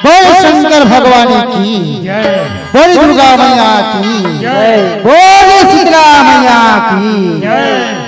बोल शंकर भगवान की जय, बोल दुर्गा मैया की जय, बोल शीतला मैया की जय।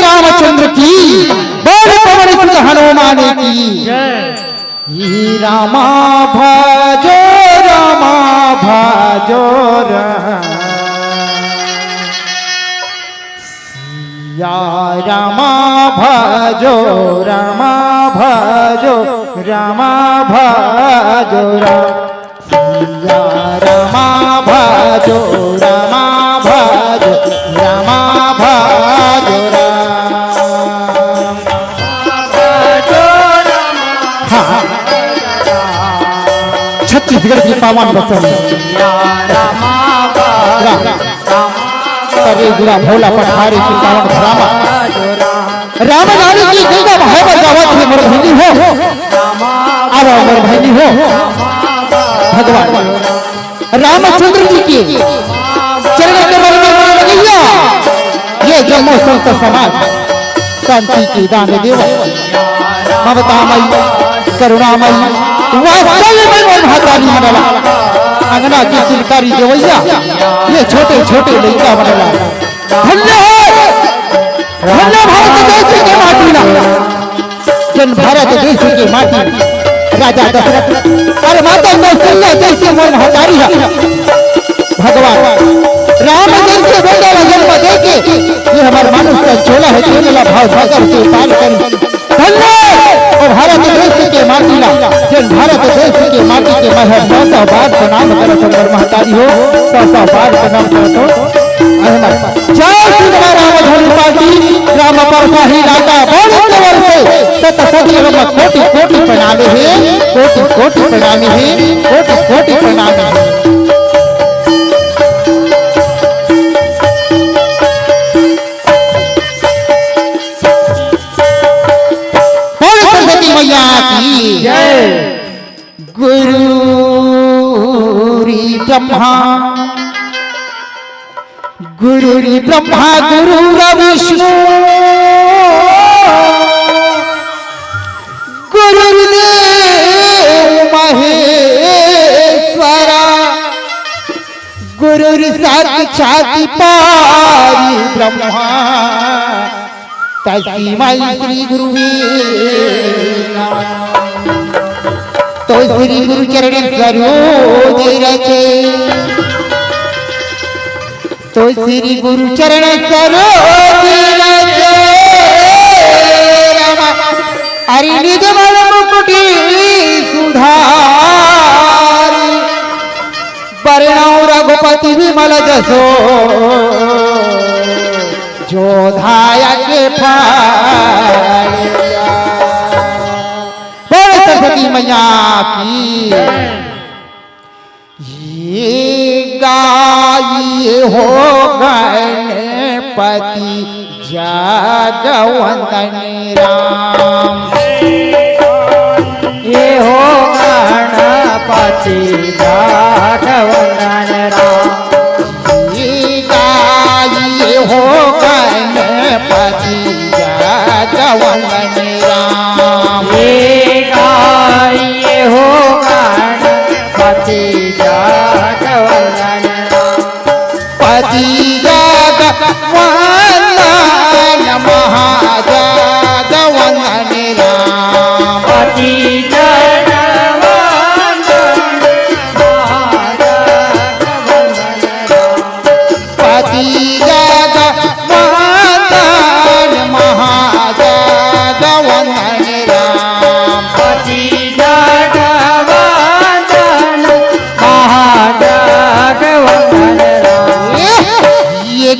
रामचंद्र की बोल पवन सुत हनुमान की रामा भजो सिया रामा भजो सिया रामा भजो छत्तीसगढ़ की पावन बसन गुड़ा भोला पठारी की पावन रामा राम रानी की गंगा भावर गावत है मोर भैनी हो अब मोर भैनी हो भगवान रामचंद्र जी के चरण कमल में लगैया ये जम्मू संत समाज शांति की दान देव ममतामयी करुणामयी वात्सल्य में महाकाली मनला अंगना की किलकारी देवैया ये छोटे छोटे लड़का मनला धन्य भारत देश के माटी जन भारत देश की माटी राजा दशरथ और माता कौशल्या जैसे मोर महाकाली है भगवान राम जैसे बेटा का जन्म देके ये हमारे मानुष का चोला है चोला भाव सागर से पार कर धन्य और भारत देश के माटी जन भारत देश के माटी के महर 100 बार प्रणाम करत मोर महतारी हो 100 बार प्रणाम करत हो जय श्री राम धनु पाटी राम परसाही राजा बोल कवर से सत सत कोटि कोटि प्रणाम है कोटि कोटि प्रणाम है कोटि कोटि प्रणाम है मैया की जय गुरुरी ब्रह्मा गुरु विष्णु गुरुदेव महेश्वरा गुरु साक्षात् पारि ब्रह्मा तस्मै श्री गुरुवे तो श्री गुरु चरण सरोज रचे तो श्री गुरु चरण सरोज रचे हरि निर्मल मुकुटि सुधारी वर्णौ रघुपति विमल जसो जोधाया के सरस्वती मैया की ये गाये हो गणपति जगवंदन राम ये हो गणपति जगवंदन राम ये गाये हो गणपति जगवंदन राम ये गाये हो गणपति जगवंदन राम पति जगवंदन महाजगवंदन राम पति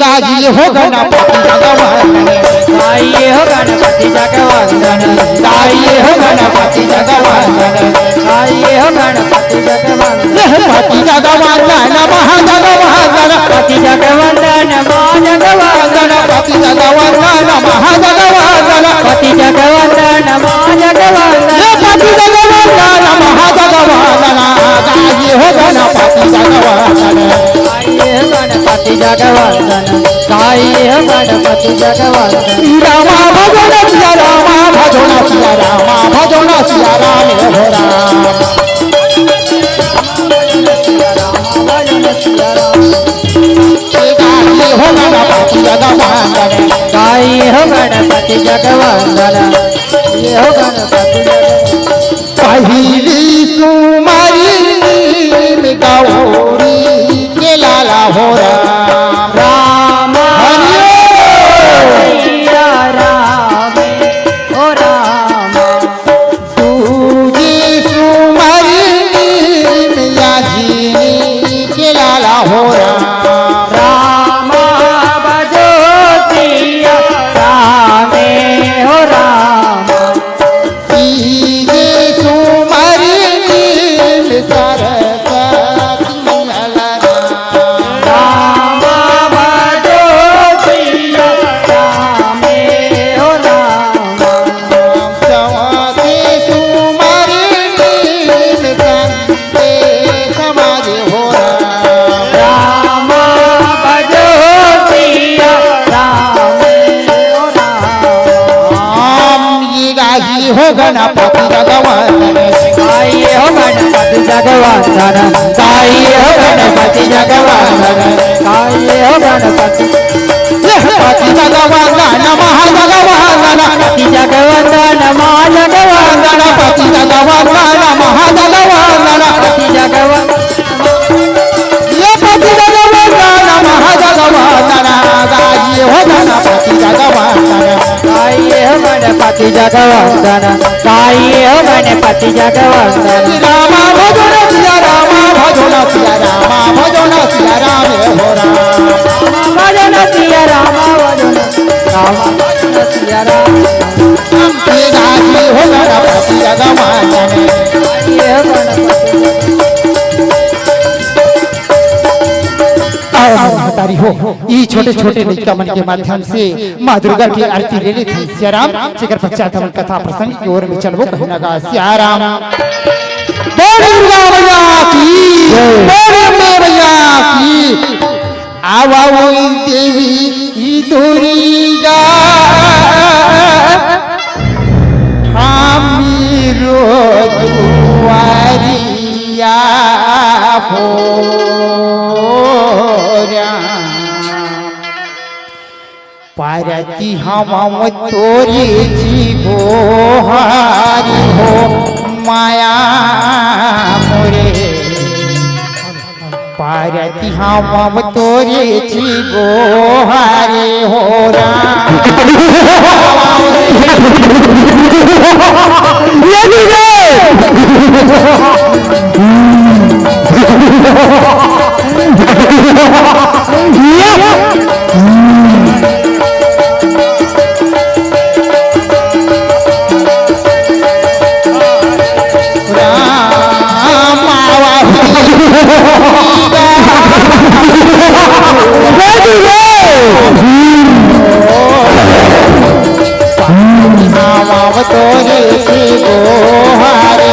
गाइए हो गणपति जगवंदन गाइए हो गणपति जगवंदन गाइए हो गणपति जगवंदन गाइए हो गणपति जगवंदन पति जगवंदन महाजगवंदन पति जगवंदन महाजगवंदन पति जगवंदन जगवंदन गाइए गणपति जगवंदन गाइए गणपति जगवंदन रामा भजन सिया रामा भजन सिया रामा भजन सिया राम हो राम हो गणपति जगवंदन गाइए हो गणपति जगवंदन ये हो गणपति पहली सुमारी में गौरी के लाला हो राम राम सिया राम ओ राम दूजी सुमारी में याजी के लाला हो राम राम बजो सिया राम हो राम तीजे सुमारी में सरस्वती मंगला राम बजो सिया राम हो राम चौथे सुमारी में संते समाज हो राम राम बजो सिया राम हो राम ये गाही हो गणपति जगवंदन गाइए हो गणपति जगवंदन गाइए हो गणपति जगवंदन गाइए हो गणपति पति जगवंदन महाजगवंदन पति जगवंदन मां जगवंदन पति जगवंदन महाजगवंदन पति जगवंदन ये पति जगवंदन महाजगवंदन गाही हो गणपति जगवंदन गाइए हो गणपति जगवंदन गाइए हो गणपति जगवंदन रामा भजन सिया रामा भजन सिया रामा भजन सिया राम हो राम भजन सिया राम भजन राम भजन सिया राम ये गाही हो गणपति जगवंदन गाइए हो गणपति महतारी हो ये छोटे छोटे लड़का मन के माध्यम से माँ दुर्गा की आरती ले लेते सियाराम जेकर पश्चात हम कथा प्रसंग की ओर में चलबो कहना गा सियाराम बोले दुर्गा मैया की बोले मैया की आवा ओई देवी ई दुर्गा हामी रो दुआरिया हो पारती हम तोरे जीवो हारी हो माया मोरे पारती हम तोरे जीवो हारी हो राम तोरे जीवो हारे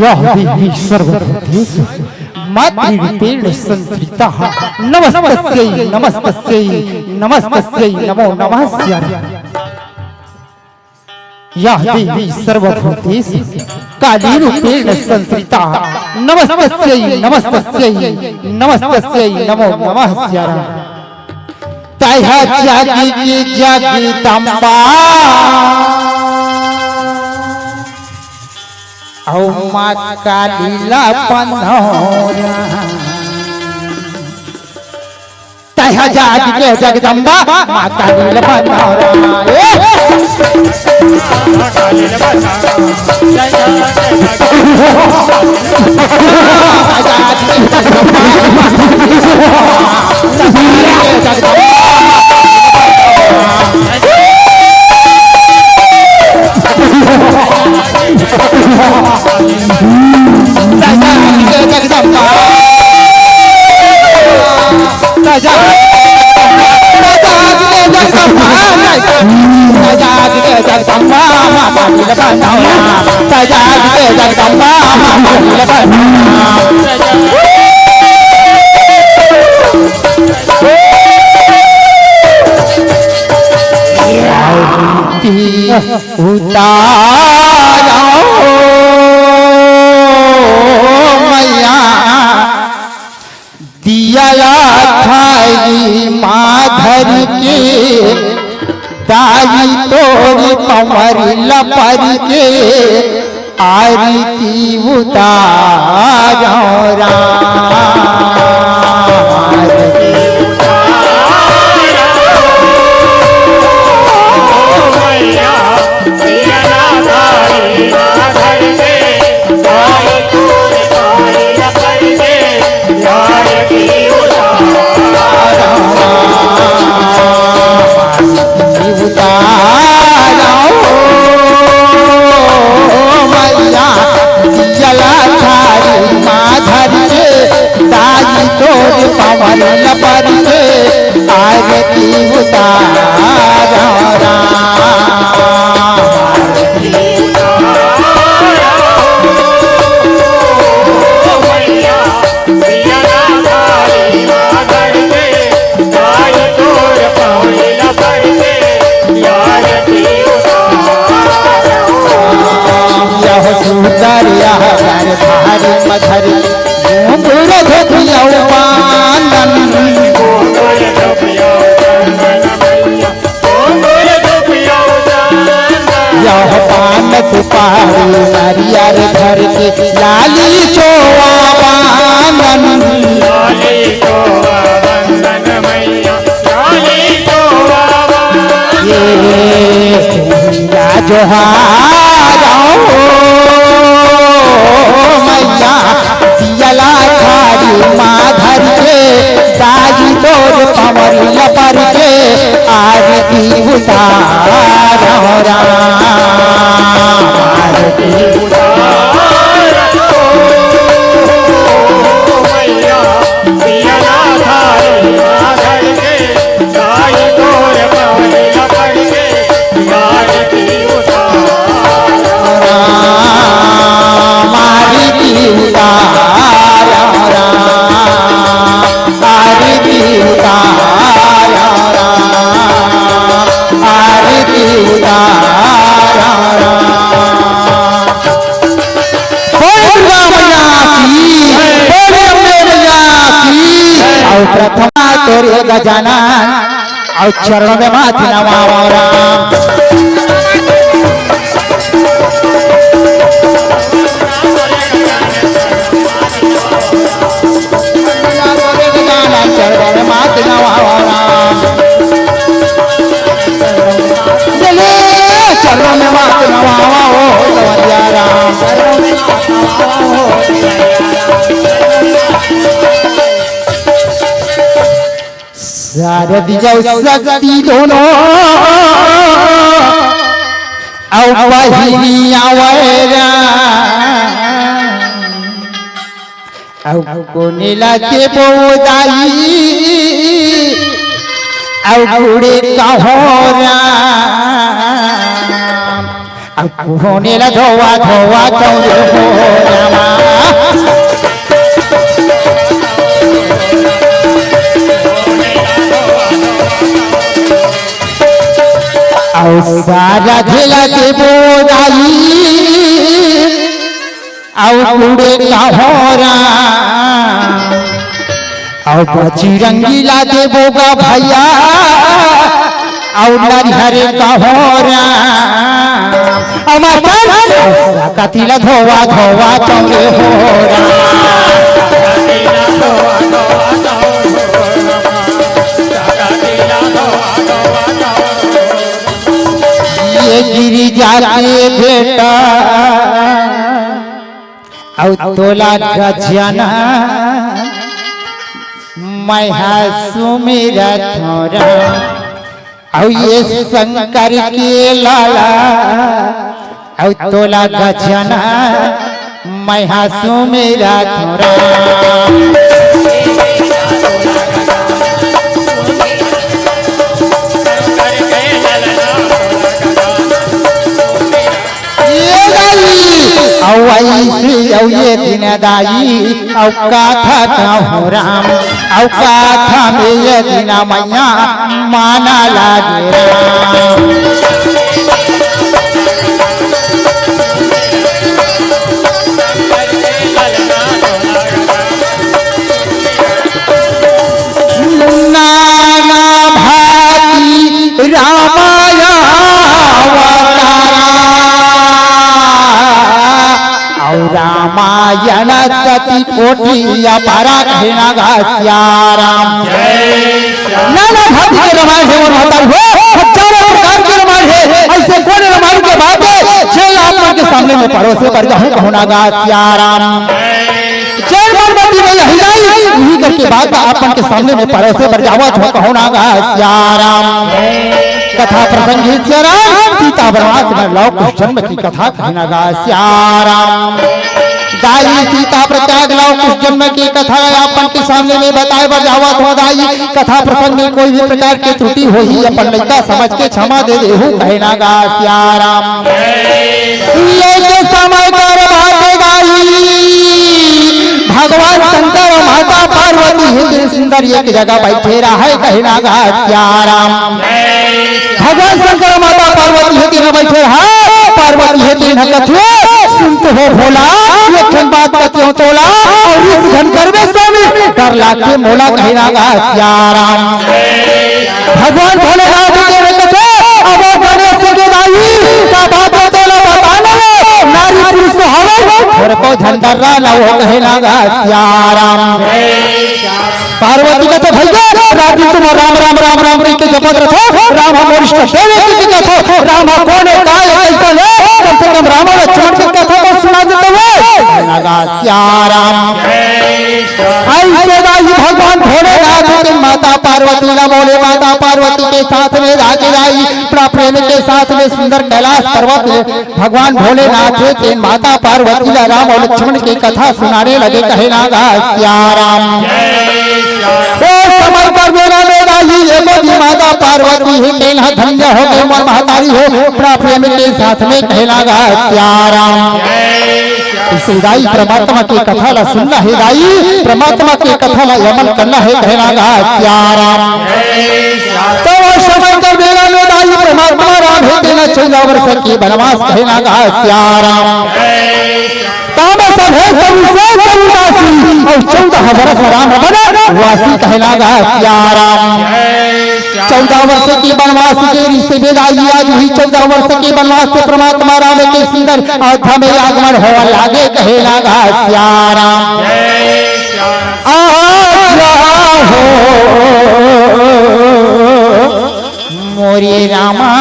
यह देवी सर्वभूतेषु मातृरूपेण संस्थिता नमस्तस्यै नमस्तस्यै नमस्तस्यै नमो नमः यह देवी सर्वभूतेषु काली रूपेण संस्थिता नमस्तस्यै नमस्तस्यै नमस्तस्यै नमो नमः तया जागी की जगदम्बा औ मां कालीला पन्हौरा तया जागी के जगदम्बा मां कालीला पन्हौरा उतारो मैया दिया थाई माधर के दाई तोरी कमर लपर के आरती उतारो पर के आरती उतारो यह सुंदर यह भारी मधर घुंघरू धोतिया पानन यह पान सुपारी नारियर धर के लाली चोआ पानन ये जोहारो मैया दियला थारी माधर के दाई तोर कमर लपर के आरती उतारो आरती प्रथमा तोरे गजानन और चरणों में माथ नवाओ राम चरणों में माथ नवाओ राम चरणों में माथ नवाओ राम शारदी जौ शक्ति दोनों औ पहिलिया वैरा औ कोनेला के बोदाई औ गुड़े कहोरा होने ला धोवा धोवा चौरे हो रामा और सारा झेला के बोराई और पूरे का होरा और बची रंगीला दे बोगा भैया और नरिहरे का होरा कतिला धोवा धोवा चौरे होरा ये गिरी जाके बेटा और तोला गजना मैं सुमेरा थोरा और ये शंकर के लाला और तोला गजना मैं सुमेरा थोरा ये दिन दाई औ काथा कहूँ राम औ काथा में ये दिन मैया माना लागे राम नाना भाती रामाया रामायण सती कोटि अपरा घृणागास्याराम नाना भांति के रामायण है और होता हो हजारों प्रकार के रामायण है ऐसे कौन रामायण के बात है जे आप के सामने में परोसे पर जाऊं कहूं नागास्याराम जैन पार्वती में हिदाई यही करके बात आपन के सामने में परोसे पर जावत हो कहूं नागास्याराम कथा प्रसंग सीता वनवास में लव कुश जन्म की कथा कहनागास्याराम दाई सीता प्रत्याग लव कुश जन्म की कथा अपन के सामने में बताए बर जावत हो दाई कथा प्रसंग में कोई भी प्रकार की त्रुटि हो ही अपन लड़का समझ के क्षमा दे देहु कहनागास्याराम ये जो समय कर बातें गाई भगवान शंकर और माता पार्वती है सुंदर एक जगह बैठे रहा है कहनागास्याराम भगवान शंकर माता पार्वती है तीन बैठे रहा पार्वती है तीन कथो सुनते हो भोला एक बात कथो तोला और इस घन करवे स्वामी डर लागे मोला कहनागास्याराम भगवान भोलेनाथ के कथो अब गणेश के दाई का बात तोला बताना नारी पुरुष हवे और को धंधरा न हो कहनागास्याराम पार्वती का तो भैया राजी तुम राम राम राम राम के जपत रखो राम हमारे इष्ट देव की कथो राम कौन है काय कैसा है कम से कम राम लक्ष्मण की कथा को सुना देते हो नागास्याराम ऐसे दाई भगवान भोलेनाथ के माता पार्वती ना बोले माता पार्वती के साथ में राजे आई प्रेम के साथ में सुंदर कैलाश पर्वत भगवान भोलेनाथ के माता पार्वती राम और लक्ष्मण की कथा सुनाने लगे कहनागास्याराम समय पर मेरा मेरा ही माता पार्वती ही केला धन्य हो गए मन महतारी हो प्रेम के साथ में कहनागास्याराम दाई परमात्मा की कथा ला सुनना है दाई परमात्मा की कथा ला अमल करना है कहनागास्याराम तो समय कर मेरा में दाई परमात्मा राम है देना 14 वर्ष की वनवास कहनागास्याराम तामस है सबसे उदासी और 14 वर्ष राम बना वासी कहनागास्याराम 14 वर्ष की वनवास के ऋषि वेदाई आज हुई 14 वर्ष के वनवास से परमात्मा राम के सुंदर अयोध्या में आगमन हो लागे कहनागास्याराम हो मोरे रामा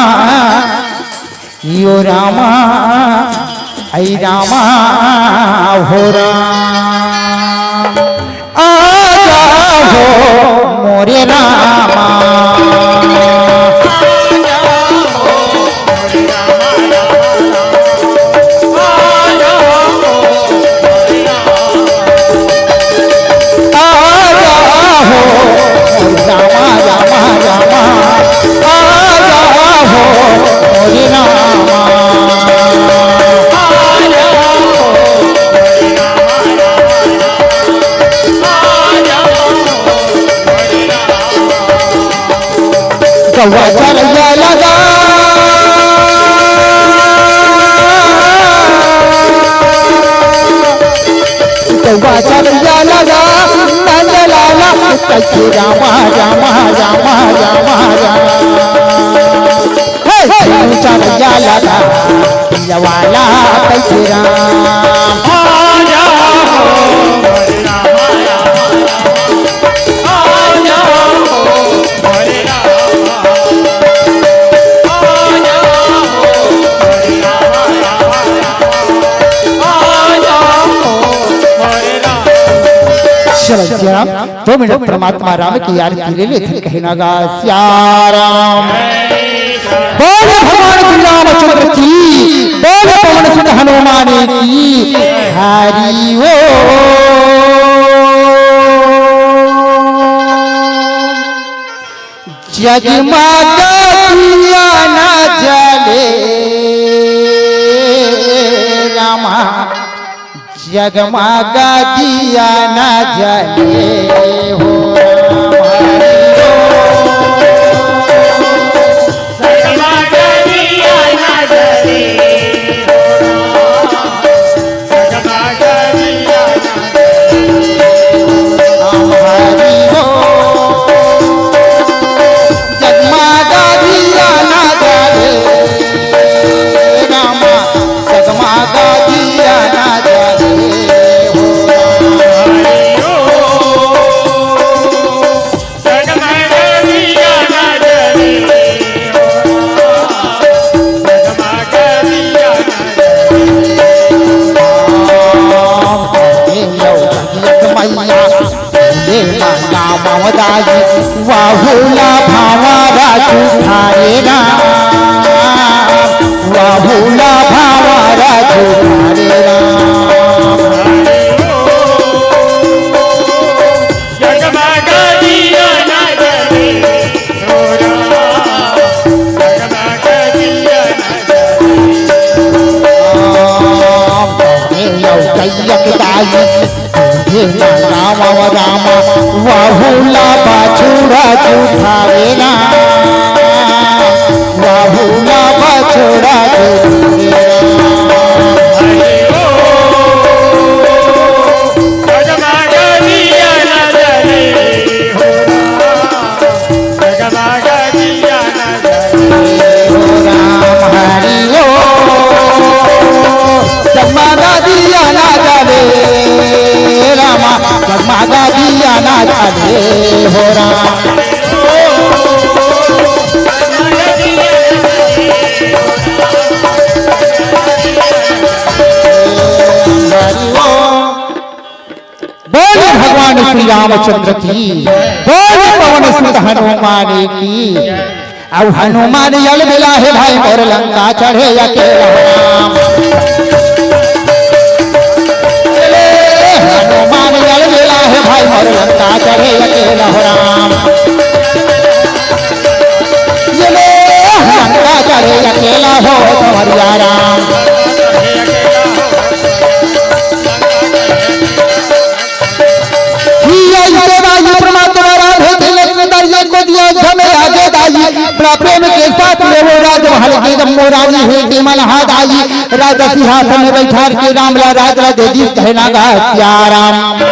यो रामा ऐ रामा हो राम आजा हो मोरे रामा रामा कौवा चरैया लगा कौवा चरैया लगा नंद लाला कैसे रामा रामा रामा रामा रामा चरैया लगा वाला कैसे राम श्याम 2 मिनट परमात्मा राम की आरती ले लेते कहना गा श्याम बोल भगवान श्री रामचंद्र की बोल पवन सुत हनुमान की हरि ओ जगमगा दिया न जले रामा जगमगा दिया न जले हो वाहुला भावारा जुठारे राम वाहुला भावारा जुठारे राम जगमगा दिया न जले हो राम जगमगा दिया राम राम वाहुला बाछुड़ा जुठारे राम वाहुला बाछुड़ा जुठारे जगमगा दिया न जले हो राम जगमगा दिया न जले हो राम हरि ओ जगमगा दिया न जले रामा जगमगा दिया न जले हो राम बोल भगवान श्री रामचंद्र की बोल पवन सुत हनुमान की अब हनुमान यल मिला है भाई मोर लंका चढ़े अकेला राम हनुमान यल मिला है भाई मोर लंका चढ़े अकेला राम ये लंका चढ़े अकेला हो तुम्हारा राम बड़ा प्रेम के साथ में वो राजमहल की जम्मू रानी हुई की मलहाद आई राजा सिंहासन में बैठा के रामला राजा दे दी कहना गा सियाराम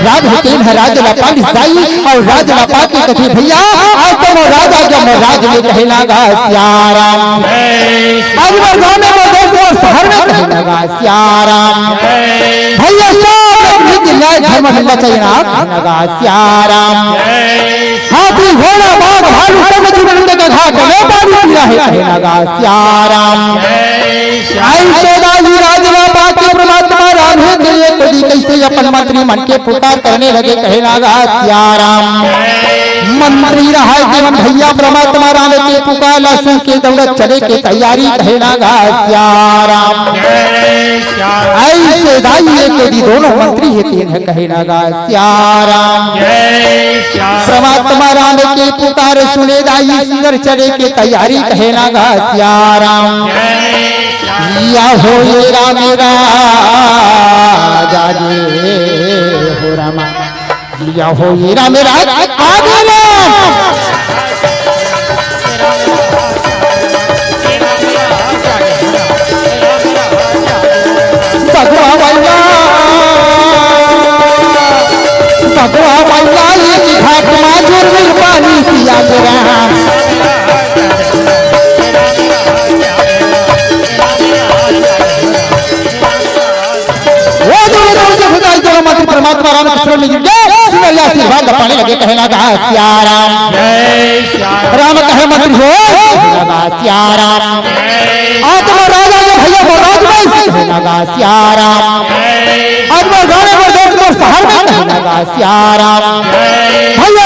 राज हुकैन है राज लपा निसाई और राज लपा की कथी भैया आज तो वो राजा जब राज में कहना गा सियाराम आज वो गाने में दोस्तों शहर में कहना गा सियाराम भैया सब न्याय धर्म मिलना चाहिए ना कहना गा सियाराम हाथी घोड़ा बाघ भालू सब जीवन का घाट में पानी पी रहा है कहना गा सियाराम ऐसे दाई राजवा के परमात्मा राम है के लिए कोई कैसे अपन मंत्री मन के पुकार करने लगे कहना गा सियाराम मंत्री रहा कि हम भैया परमात्मा राम के पुकार सुन के दौड़त चले के तैयारी कहना गा सियाराम ऐसे दाई के दोनों मंत्री है कहना गा सियाराम परमात्मा राम के पुकार सुने दाई सुंदर चले के तैयारी कहना गा सियाराम या हो ये राम राजा हो रामा या हो ये राम राज आगे सुन लीजिए सुन लिया आशीर्वाद पाने लगे कहने लगा सिया राम जय श्याम राम कहे मंत्री हो लगा सिया राम आत्मा राजा के भैया बलराज में कहने लगा सिया राम आत्मा गाने में देख कर शहर में कहने लगा सिया राम भैया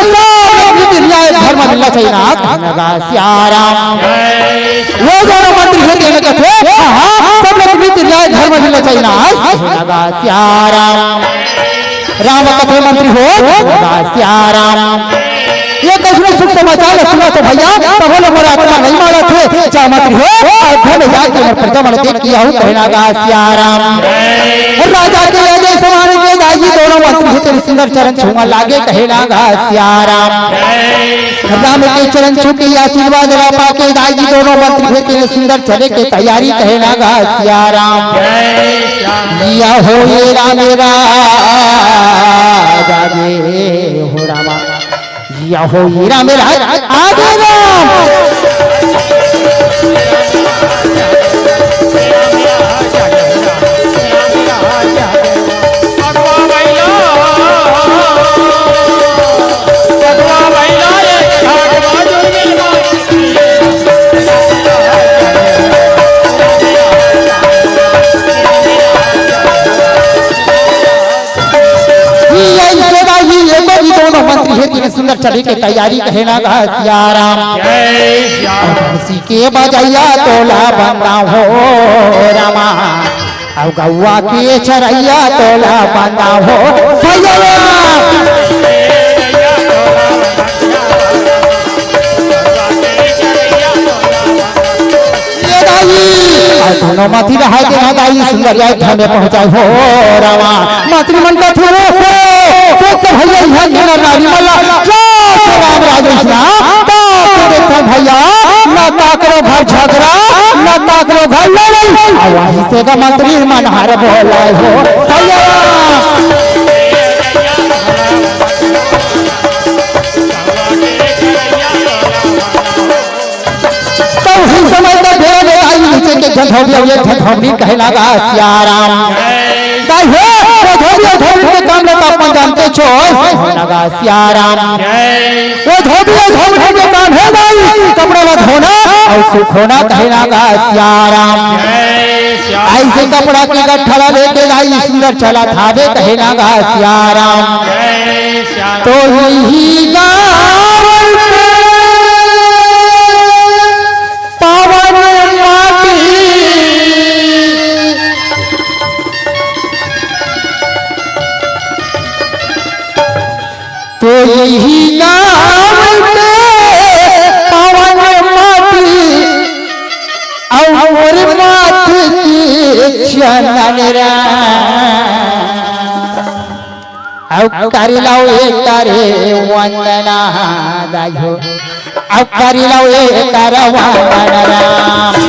सब नीति न्याय धर्म मिलना चाहिए ना कहने लगा सिया राम वो दोनों मंत्री है कहने के थे हाँ सब लोग नीति न्याय धर्म मिलना चाहिए ना कहने लगा सिया राम राम कथे मंत्री हो लगा सिया राम ये कसम सुख समाचार सुना तो भैया तब लोग मोरा आत्मा नहीं मारा थे चाहे मंत्री हो अयोध्या में जाके मैं प्रजा मन देख किया हूँ कहना गा सिया राम राजा के राजे समान के दाई दोनों मंत्री तेरे सुंदर चरण छूमा लागे कहना गा सिया राम राम के चरण छू के आशीर्वाद रापा के दाई दोनों मंत्री तेरे सुंदर चले के तैयारी कहना गा सिया राम लिया हो ये राम राजे हो रामा या हो हीरा मेरा आगे राम दोनों मंत्री है तीन सुंदर चढ़े के तैयारी कहना गा सिया राम उसी के बजैया तोला बंदा हो रामा अब गौआ के चरैया तोला बंदा हो दोनों माथी रहा के ना दाई सुंदर अयोध्या में पहुंचाए हो रामा मंत्रिमंडल का थे तो भैया यहाँ के नारी मल्ला राम राजेश्वरा देखो भैया न ताकरो घर झगड़ा न ताकरो घर लड़ाई वहीं से का मंत्री मनहार बोला हो भैया समय तक नीचे के झंझोड़ी कहना गा सिया राम के काम लेता अपन जानते छो लगा सिया राम वो धोबी के काम है भाई कपड़ा ला धोना और सुखोना कहना गा सिया राम ऐसे कपड़ा के गठड़ा लेके लाई सुंदर चला था दे कहना गा सिया राम तो यही गाँव पावन माटी तो यही नाम पावन माटी और माथ की चंदन अब करी लाओ करे वंदना दायो अब करी लाओ कर वंदना राम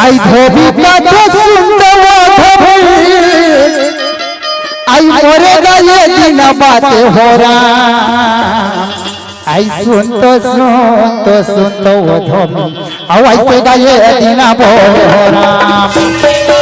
आई धोबी का आई मोरे का ये दिन बात हो रहा आई सुन तो वो धोबी अब ऐसे का ये दिन बोल हो रहा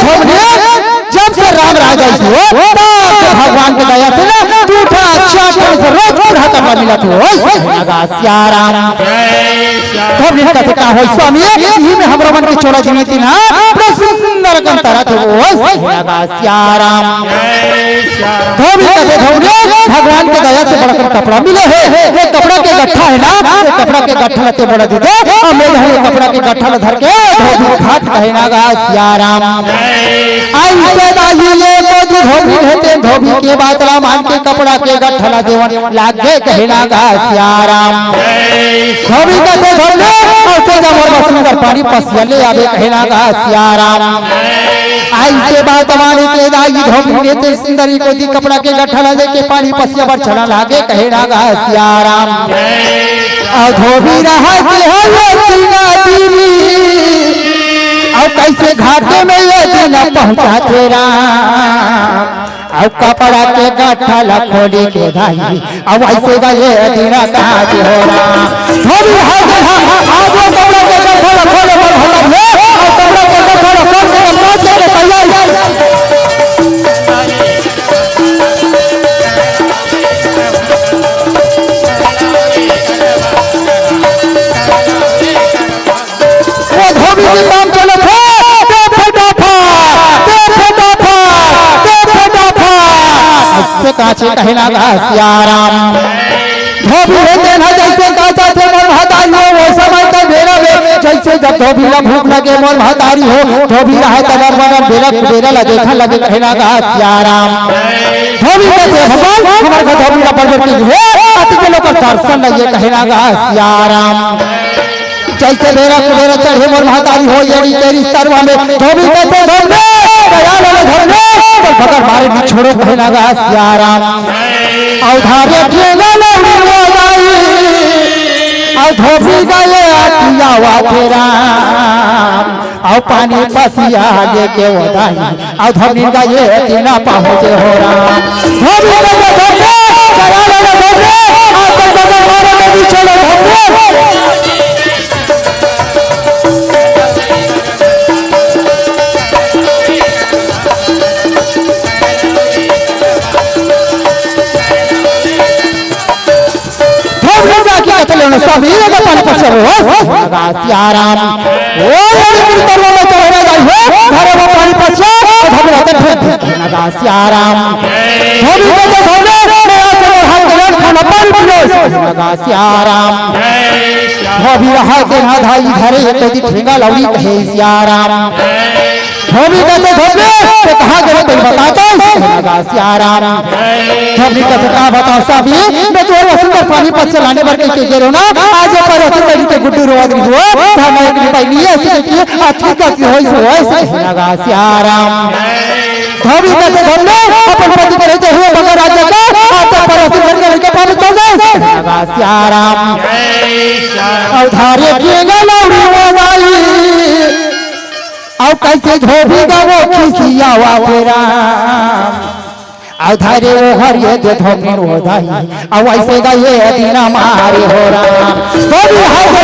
जब से राम राजा भगवान के दया से ना टूटा अच्छा से रोज पूरा करवा मिला तो सिया राम का हो स्वामी ये में हमरा मन के चोरा जीवित ना सुंदर कंतरा थे वो सिया राम भगवान के दया से बड़ा कपड़ा मिले है ये कपड़ा के गट्ठा है ना ये कपड़ा के गट्ठा लेते बड़ा दीदे और मैं ये कपड़ा के गट्ठा धर के धोबी घाट कहना गा सिया राम आई से दाई ये को धोबी कहते धोबी के बातला मान के कपड़ा के गठला देवन लागे कहना गा सियाराम धोबी कथे धोबले और तेजा मोर सुंदर पानी पसियले आवे कहना गा सियाराम आई से बात माने के दाई धोबी ने ते सुंदरी को दी कपड़ा के गठला दे के पानी पसिया पर चढ़ा लागे कहना गा सियाराम और धोबी रहा के हो तीना दीवी और कैसे घाटे में ये दिन पहुंचा तेरा और कपड़ा के गठला खोली के दाई अब ऐसे गए दिन काज हो रहा धोबी हाथ आज कपड़ा के गठला खोले पर हटा ले और कपड़ा के गठला खोल के नाच के तैयार वो धोबी के काम चले थे काचे कहना गा सियाराम धोबी रहते ना जैसे काचा थे मोर महतारी हो वो समय तक बेरा में जैसे जब धोबी ला भूख लगे मोर महतारी हो धोबी रहा तब बड़ा बेरा लगे खा लगे कहना गा सियाराम धोबी कहते भगवान हमारे को धोबी ला परवती है अति के लोग दर्शन लगे कहना गा सियाराम जैसे बेरा चढ़े मोर महतारी हो येरी तेरी सरवा में धोबी कहते धोबी दयाल वाले धोबी भगर मारे भी छोड़ो कहना गा सियाराम औधारे ठेला लौड़ी वो गाई औ धोबी गए आटिया वा तेरा औ पानी पसिया दे के वो दाई औ धोबी गए तीना पहुंचे हो राम धोबी गए धोबी दयाल वाले धोबी औ भगर मारे भी छोड़ो धोबी स्वामी का पानी पछे हो सियाराम ओ मेरी तरवा में चढ़ा जाई हो घरे में पानी पछे धबरा ते नगा सियाराम धोबी के धोबे मेरा से हाथ में खाना पानी पिलो नगा सियाराम धोबी रहा के ना धाई घरे तो दी ठेंगा लौड़ी कहे सियाराम धोबी कहते धोबे से कहा गए तो बताता नगा सियाराम धोबी कहते का बताओ साबी मैं तो सुंदर पानी पर चलाने बर के गेरो ना आज पर सुंदर के गुड्डू रोद हो थाना एक पाई लिए से कि अच्छी का होई नगा सियाराम धोबी कहते धोबे अपन पति के रहते हुए बगर राजा का आता पर सुंदर के पानी चल जाए नगा सियाराम औधारे केगा लौड़ी वो गाई और कैसे धोबी गा वो खिसिया वा तेरा औधारे वो हरिये जो धोबी वो दाई और ऐसे गा ये दीना मारे हो रहा धोबी हाय हो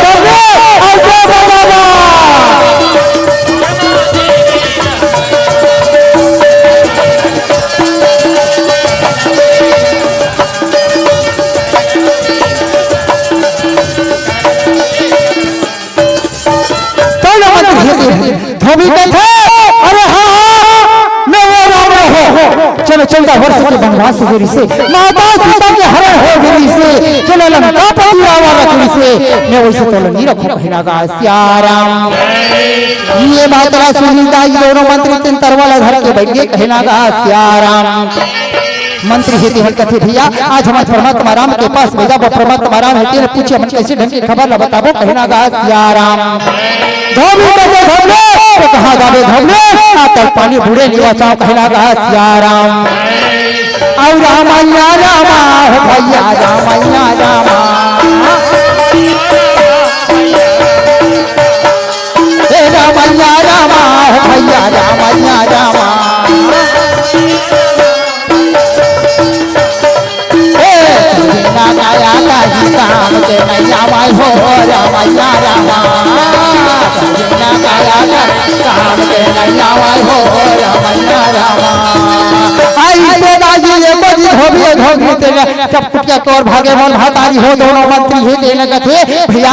धोबी ऐसे बोला धोबी कहते अरे हाँ मैं वो राम हो चलो 14 वर्ष के वनवास गिरी से माता सीता के हरण हो गिरी से चलो लंका पति रावण रखी से मैं वैसे तो नहीं रखूं कहना गा सियाराम ये मात्रा सुनी दाई दोनों मंत्री तीन तरवाला धर के बैठ गए कहना गा सियाराम मंत्री हेती हल कथे भैया आज हमारे परमात्मा राम के पास भेजा वो परमात्मा राम है तेरे पूछे मन कैसे ढंग की खबर ला बताबो कहना गा सियाराम धोबी कहते धोबले तो कहा गावे धोबले आतर पानी बूढ़े नहीं बचाओ कहना गा सियाराम और रामैया रामा हो भैया रामैया रामा हे रामैया रामा हो भैया रामैया रामा गाया लाही काम के नैया माई हो रामैया रामा गाया काम के नैया माई हो रामैया रामा आई से दाजी ये बड़ी धोबी तेरे जब कुटिया तोर भागे मोल हतारी हो दोनों मंत्री ही देने कथे भैया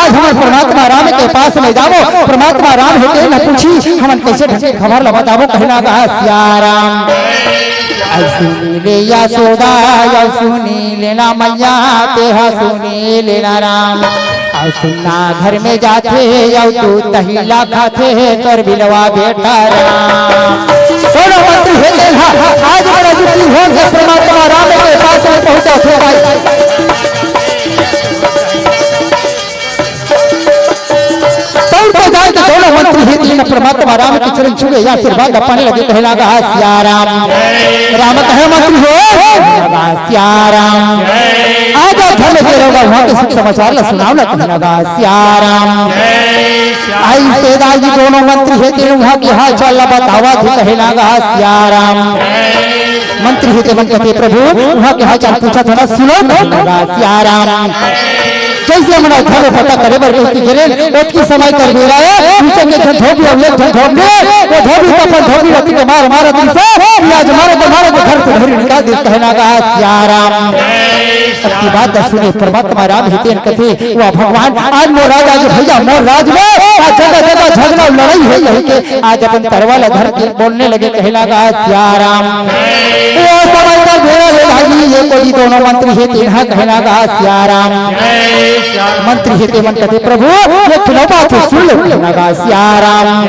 आज हम परमात्मा राम के पास ले जाओ परमात्मा राम है के न पूछी हमन कैसे ढंगे खबर ला बताबो कहना गा सियाराम सुनी ले या सोदा या सुनी लेना मैया तेहा सुनी लेना राम और सुनना घर में जाते या तू तहिला खाते कर बिलवा बेटा राम दोनों मंत्री है आज होश है परमात्मा राम के पास में पहुंचा थे भाई। दौड़ते जाए तो दोनों मंत्री ही तीन परमात्मा राम के चरण छुए या आशीर्वाद पाने लगे, कहने लगा सिया राम। राम कहे मंत्री हो सिया राम, आजा धर्म के होगा वहां के सुख समाचार ला सुनाओ ना, कहने लगा सिया राम। आई सेदार जी दोनों मंत्री है तीन वहां की हाल चाल बतावा थे, कहने लगा सिया राम। मंत्री ही मन कहते प्रभु वहां के हाल चाल पूछा था ना, सुनो, कहने लगा सिया राम। जैसे मना घर पता करे बर की गिरे ओतकी समय कर दे रहा है, पीछे के जन धोबी और एक जन धोबी वो धोबी का पर धोबी रति के मार मार दिन से आज मारे के घर से भरी निकाल दे, कहना का सिया राम। सबकी बात सुने परमात्मा राम हितेन कथे वो भगवान आज मोर राजा जो भैया मोर राज में आज जगह जगह झगड़ा लड़ाई है कह के आज अपन तरवाला धर के बोलने लगे, कहना का सिया राम। वो समय का घेरा ले भाई ये कोई दोनों मंत्री है तीन है, कहना का सिया राम। मंत्री ही मन कहते प्रभु ये क्यों बात है सुन लो, कहना का सिया राम।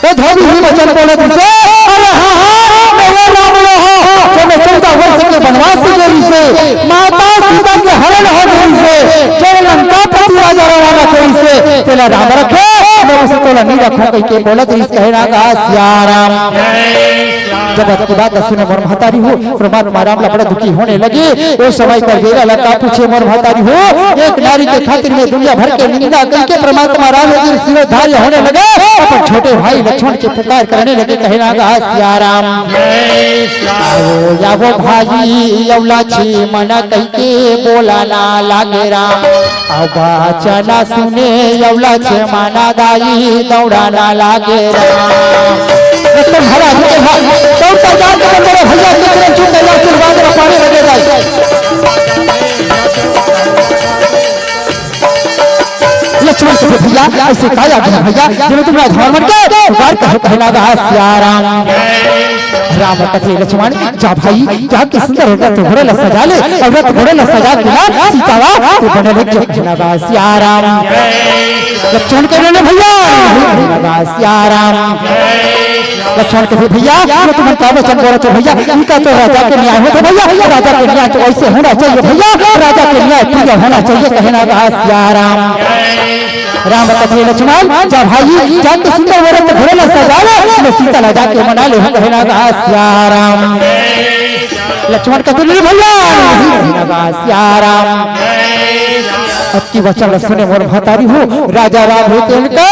तो धोबी ही वचन बोले तुझसे अरे हाँ हाँ मैं राम लो हो जो मैं 14 वर्ष के वनवास के से माता सीता के हरण हो गई से जो लंका पति राजा रवाना करी से तेरा राम रखे मैं उसे तोला नहीं रखूं कह के बोला तो इस कहना का सिया राम। जब की बात सुने मोर महतारी हो परमात्मा राम बड़ा दुखी होने लगे। उस समय कर बेरा लगा पूछे मोर महतारी हो एक नारी के खातिर में दुनिया भर के निंदा करके परमात्मा राम सिरोधार्य होने लगे, अपन छोटे भाई लक्ष्मण के पुकार करने लगे, कहना का सिया राम। या वो भाई यौलाची मना कह के बोला ना लागे राम, अब चना सुने यौलाची मना दाई दौड़ा ना लागे राम। महाराज के हाथ दौड़ता जाकर मेरे भैया के चरण छूटे या आशीर्वाद पाने लगे जाए। लक्ष्मण से भैया ऐसे काया भैया जिन्हें तुम धर्म के पुकार कहे, कहना का सिया राम। राम कथे लक्ष्मण जा भाई जा के सुंदर रथ घोड़े ला सजा ले और रथ घोड़े ला सजा के ना सीतावा तो बने लगे, कहना का सिया राम। लक्ष्मण कहने लगे भैया, कहना का सिया राम। लक्ष्मण कहते भैया ये तुम का वचन बोले तो भैया इनका तो राजा के न्याय हो तो भैया राजा के न्याय तो ऐसे होना चाहिए भैया, राजा के न्याय प्रिय होना चाहिए, कहना का सिया राम। राम कथे लक्ष्मण जा भाई जाके सुंदर व्रत घोड़े ला सजा ले सीता ला जाके मना ले, कहना का सिया राम। लक्ष्मण कहते नहीं भैया, कहना का सिया राम। अब की वचन सुने मोर भतारी हो राजा राम होते उनका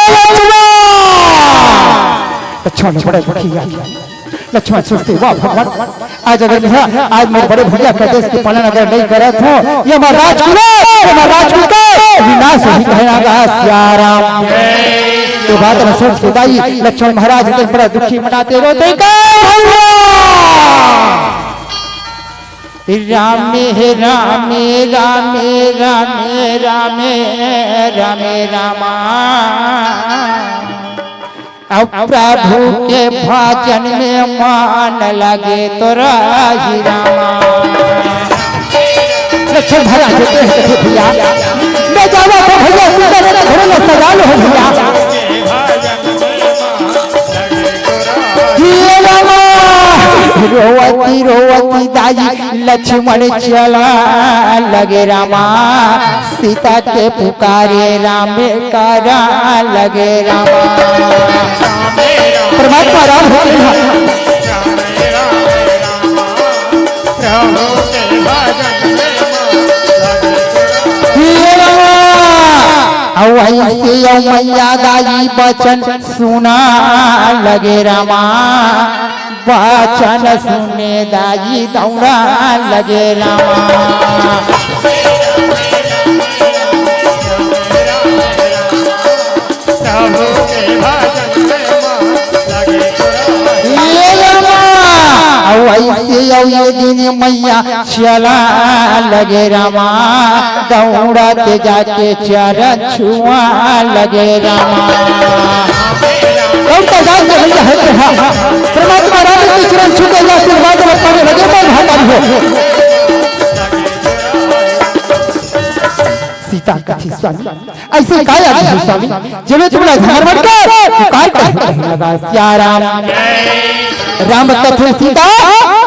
लक्ष्मण बड़े दुखी आ गया। लक्ष्मण सोचते वाह भगवान आज अगर मैं आज मेरे बड़े भैया का देश की पालन अगर नहीं करे तो ये महाराज को विनाश ही, कहना का सिया राम। तो बात में सोच के दाई लक्ष्मण महाराज के बड़ा दुखी मनाते रोते रामे रामे रामे रामे रामे रामे रामा अब प्रभु के भजन में मान लगे तो राही रामा। लक्ष्मण महाराज भैया मैं जावा तो भैया सुंदर घोड़े में सजा लो भैया। रोवती रोवती दाई लक्ष्मण चला लगे रामा, सीता के पुकारे राम करा लगे रामा। परमात्मा राम होते मैया दाई बचन सुना लगे रामा, वचन सुने दाई दौड़ा लगे रामा। ये दिन मैया चला लगे रामा, दौड़ाते जाके चरण छुआ लगे रामा। परमात्मा राम के चरण छूटे या आशीर्वाद पाने लगे सीता कथी स्वामी ऐसे काया स्वामी जिन्हें तुम्हारा धर्म पुकार लगा सिया राम। राम कथे सीता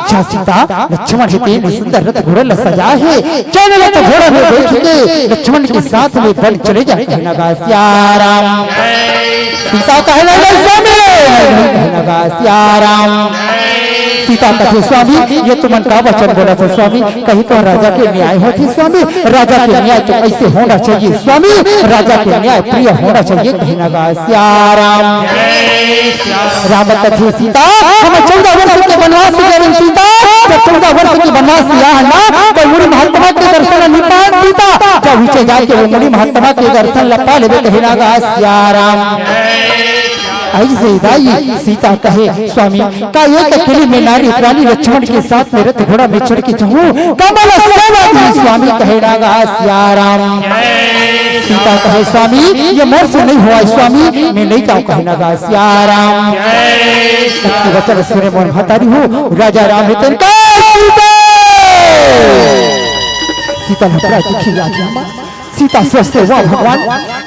अच्छा सीता लक्ष्मण के तीन सुंदर रथ घोड़ा सजा है, चल रथ घोड़ा में बैठ के लक्ष्मण के साथ में बन चले जाए। कहना गा सिया राम। सीता कहने लगे स्वामी, कहना गा सिया राम। सीता कहे स्वामी ये तो मन का वचन बोला था स्वामी, कहीं तो राजा के न्याय होती स्वामी, राजा के न्याय तो ऐसे होना चाहिए स्वामी, राजा के न्याय प्रिय होना चाहिए। कहना गा सिया राम। राम कथे सीता हम 14 वर्ष के वनवास गए सीता, जब 14 वर्ष के वनवास यहाँ ना तो मुनि महात्मा के दर्शन निपान सीता, जब नीचे जाके वो मुनि महात्मा के दर्शन लपा ले। कहना गा सिया राम। ऐसे दाई सीता कहे स्वामी का एक अकेले में नारी प्राणी लक्ष्मण के साथ में रथ घोड़ा में चढ़ के जाऊं, कमल स्वामी कहना गा सिया राम। सीता कहे स्वामी ये मोर से नहीं हुआ स्वामी, मैं नहीं जाऊं। कहना गा सिया राम। वचन सुने मोर महतारी हूँ राजा राम ने तेरे सीता लपड़ा दुखी जाती। सीता सोचते हुआ भगवान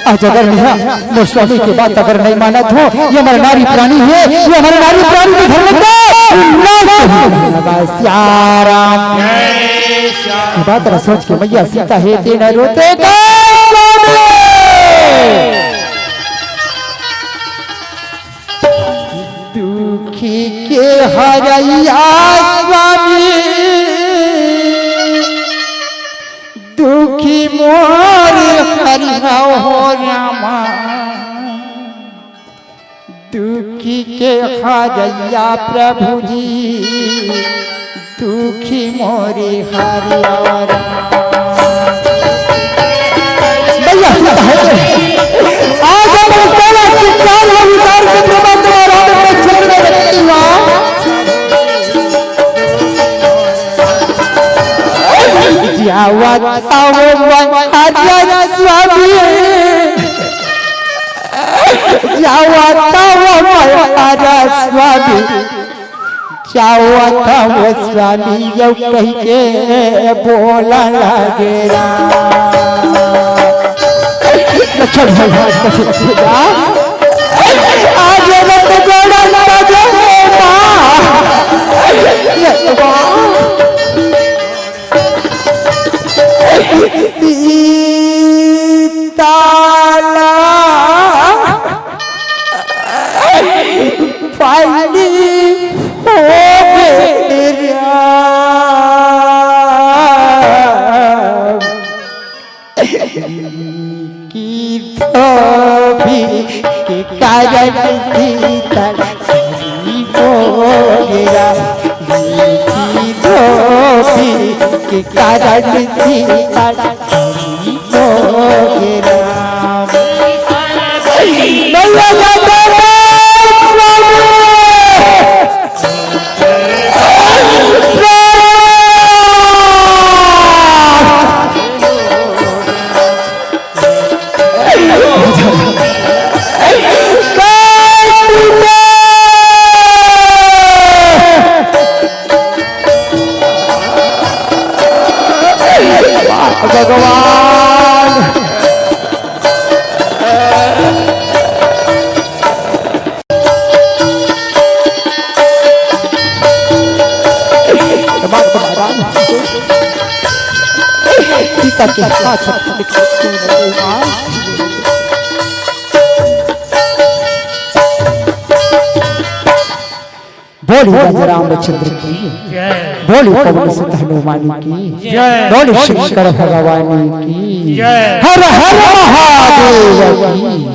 आज अगर मेरा स्वामी की बात अगर नहीं माना तो ये हमारा नारी प्राणी है, ये हमारे नारी प्राणी के धर्म का बात सोच के मैया सीता है तेना रोते दुखी के हरैया स्वामी, दुखी मोर हरिया हो रामा, दुखी के हरैया प्रभु जी, दुखी मोरे हरिया। आज स्वामी यौ कह के बोला लगेरा। आज बोली राजा रामचंद्र की, बोली पवन सुत हनुमान की, बोली शंकर भगवान की, हर हर महादेव की।